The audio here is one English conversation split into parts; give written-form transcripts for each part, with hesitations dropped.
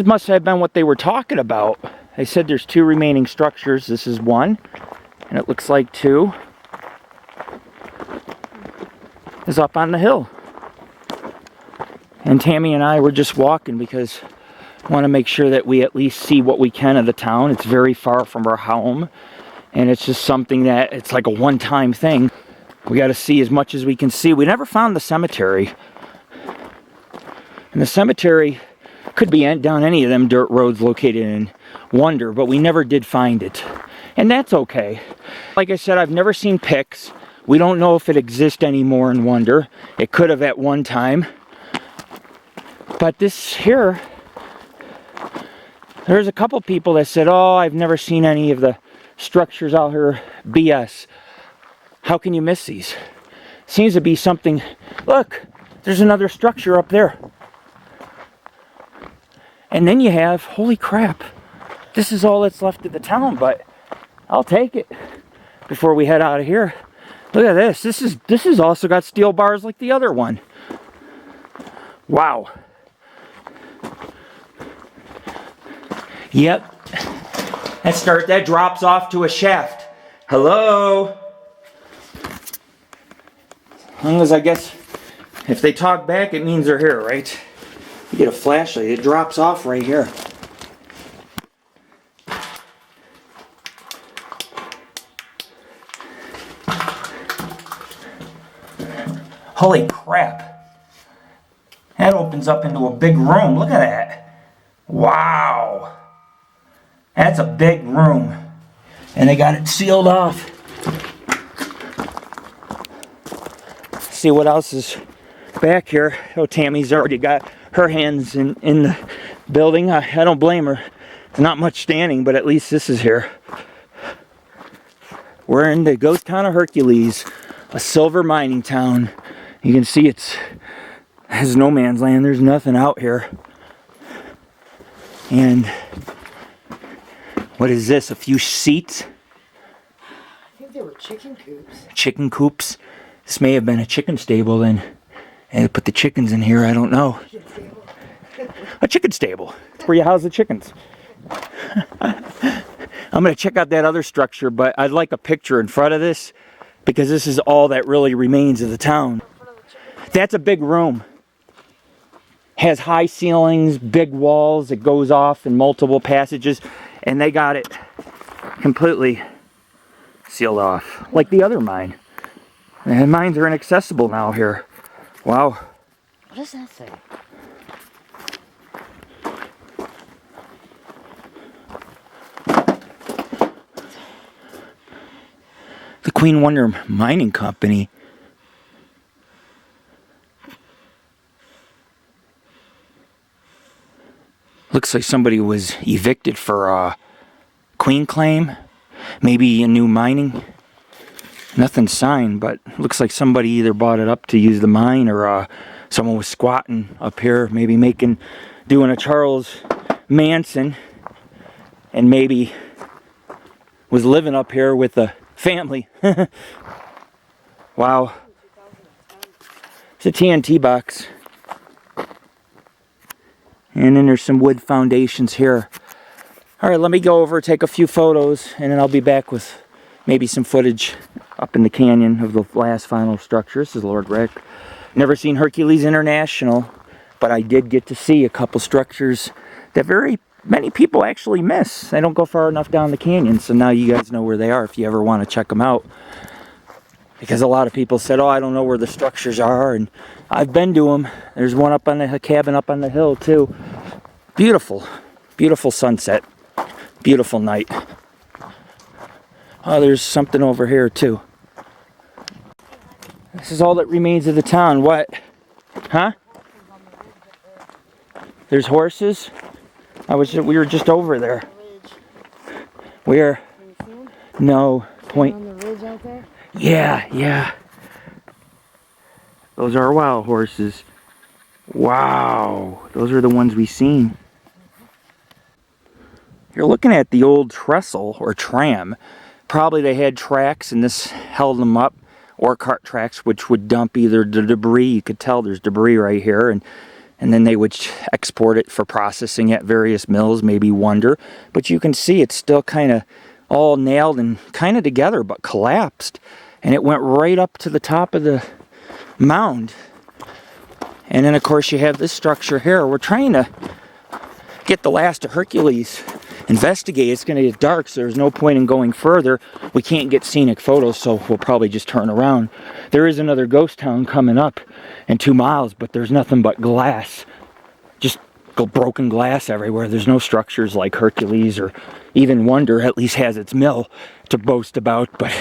must have been what they were talking about. They said there's 2 remaining structures. This is one, and it looks like 2 is up on the hill. And Tammy and I were just walking because I want to make sure that we at least see what we can of the town. It's very far from our home, and it's just something that it's like a one-time thing. We got to see as much as we can see. We never found the cemetery. And the cemetery could be down any of them dirt roads located in Wonder, but we never did find it. And that's okay. Like I said, I've never seen pics. We don't know if it exists anymore in Wonder. It could have at one time. But this here, there's a couple people that said, oh, I've never seen any of the structures out here. BS. How can you miss these? Seems to be something. Look, there's another structure up there. And then you have, holy crap, this is all that's left of the town, but I'll take it before we head out of here. Look at this. This is also got steel bars like the other one. Wow. Yep. That drops off to a shaft. Hello? As long as I guess if they talk back, it means they're here, right? You get a flashlight, it drops off right here. Holy crap. That opens up into a big room. Look at that. Wow. That's a big room. And they got it sealed off. See what else is back here. Oh, Tammy's already got her hands in the building. I don't blame her. There's not much standing, but at least this is here. We're in the ghost town of Hercules, a silver mining town. You can see it has no man's land. There's nothing out here. And what is this? A few seats? I think they were chicken coops. Chicken coops? This may have been a chicken stable then. And they put the chickens in here, I don't know. A chicken stable. It's where you house the chickens. I'm going to check out that other structure, but I'd like a picture in front of this because this is all that really remains of the town. That's a big room. Has high ceilings, big walls. It goes off in multiple passages, and they got it completely sealed off, like the other mine. And mines are inaccessible now here. Wow. What does that say? The Queen Wonder Mining Company. Looks like somebody was evicted for a queen claim. Maybe a new mining. Nothing signed, but looks like somebody either bought it up to use the mine or someone was squatting up here, maybe doing a Charles Manson, and maybe was living up here with the family. Wow. It's a TNT box. And then there's some wood foundations here. Alright, let me go over, take a few photos, and then I'll be back with maybe some footage up in the canyon of the last final structure. This is Lord Rick. Never seen Hercules International, but I did get to see a couple structures that very many people actually miss. They don't go far enough down the canyon, so now you guys know where they are if you ever want to check them out. Because a lot of people said, oh, I don't know where the structures are, and I've been to them. There's one up on the cabin up on the hill too. Beautiful, beautiful sunset, beautiful night. Oh, there's something over here too. This is all that remains of the town. What? Huh? There's horses? We were just over there. Where? No. Point. On the ridge out there? Yeah, yeah. Those are wild horses. Wow. Those are the ones we seen. You're looking at the old trestle or tram. Probably they had tracks and this held them up, or cart tracks which would dump either the debris. You could tell there's debris right here, and and then they would export it for processing at various mills, maybe Wonder. But you can see it's still kind of all nailed and kind of together, but collapsed. And it went right up to the top of the mound. And then, of course, you have this structure here. We're trying to get the last of Hercules investigated. It's going to get dark, so there's no point in going further. We can't get scenic photos, so we'll probably just turn around. There is another ghost town coming up in 2 miles, but there's nothing but glass. Just broken glass everywhere. There's no structures like Hercules, or even Wonder at least has its mill to boast about. But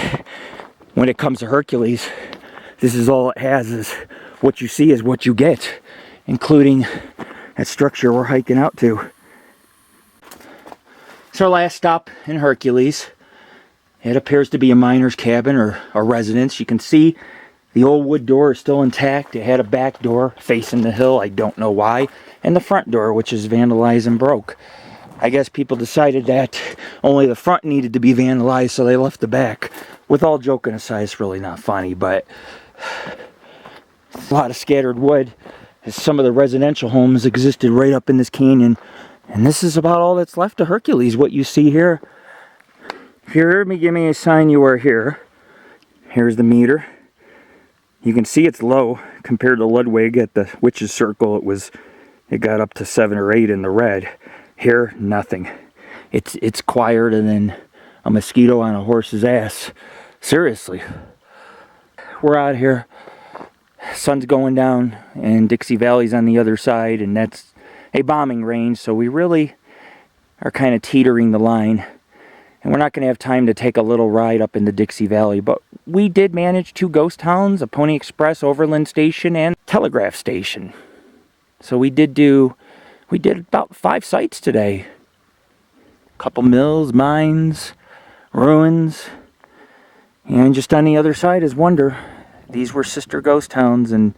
when it comes to Hercules, this is all it has. Is what you see is what you get, including that structure we're hiking out to. It's our last stop in Hercules. It appears to be a miner's cabin or a residence. You can see the old wood door is still intact. It had a back door facing the hill. I don't know why. And the front door, which is vandalized and broke. I guess people decided that only the front needed to be vandalized, so they left the back. With all joking aside, it's really not funny, but a lot of scattered wood, as some of the residential homes existed right up in this canyon. And this is about all that's left of Hercules, what you see here. If you heard me, give me a sign you are here. Here's the meter. You can see it's low compared to Ludwig at the Witch's Circle. It got up to 7 or 8 in the red. Here, nothing. It's quieter than a mosquito on a horse's ass. Seriously. We're out here. Sun's going down, and Dixie Valley's on the other side, and that's a bombing range, so we really are kind of teetering the line. And we're not going to have time to take a little ride up into Dixie Valley, but we did manage 2 ghost towns, a Pony Express Overland Station and Telegraph Station. So we did about 5 sites today. A couple mills, mines, ruins, and just on the other side is Wonder. These were sister ghost towns, and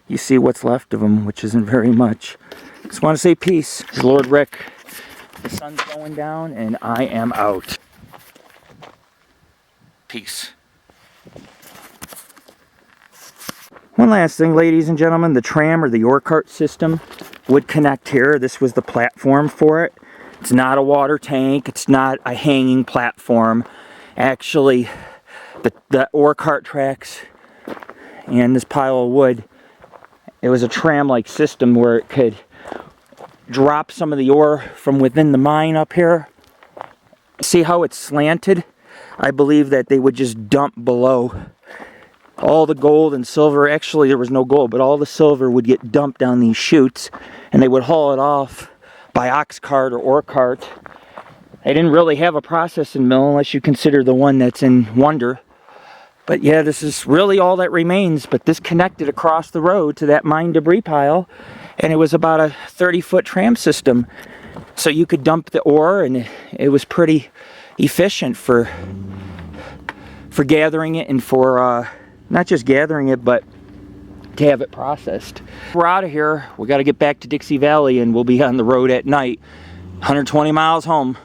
you see what's left of them, which isn't very much. Just want to say peace. This is Lord Rick. The sun's going down, and I am out. Peace. One last thing, ladies and gentlemen. The tram or the ore cart system would connect here. This was the platform for it. It's not a water tank. It's not a hanging platform. Actually, the ore cart tracks and this pile of wood, it was a tram-like system where it could drop some of the ore from within the mine up here. See how it's slanted? I believe that they would just dump below. All the gold and silver, actually there was no gold, but all the silver would get dumped down these chutes, and they would haul it off by ox cart or ore cart. They didn't really have a processing mill unless you consider the one that's in Wonder. But yeah, this is really all that remains, but this connected across the road to that mine debris pile, and it was about a 30-foot tram system. So you could dump the ore, and it was pretty efficient for gathering it, and for not just gathering it, but to have it processed. We're out of here. We got to get back to Dixie Valley, and we'll be on the road at night. 120 miles home.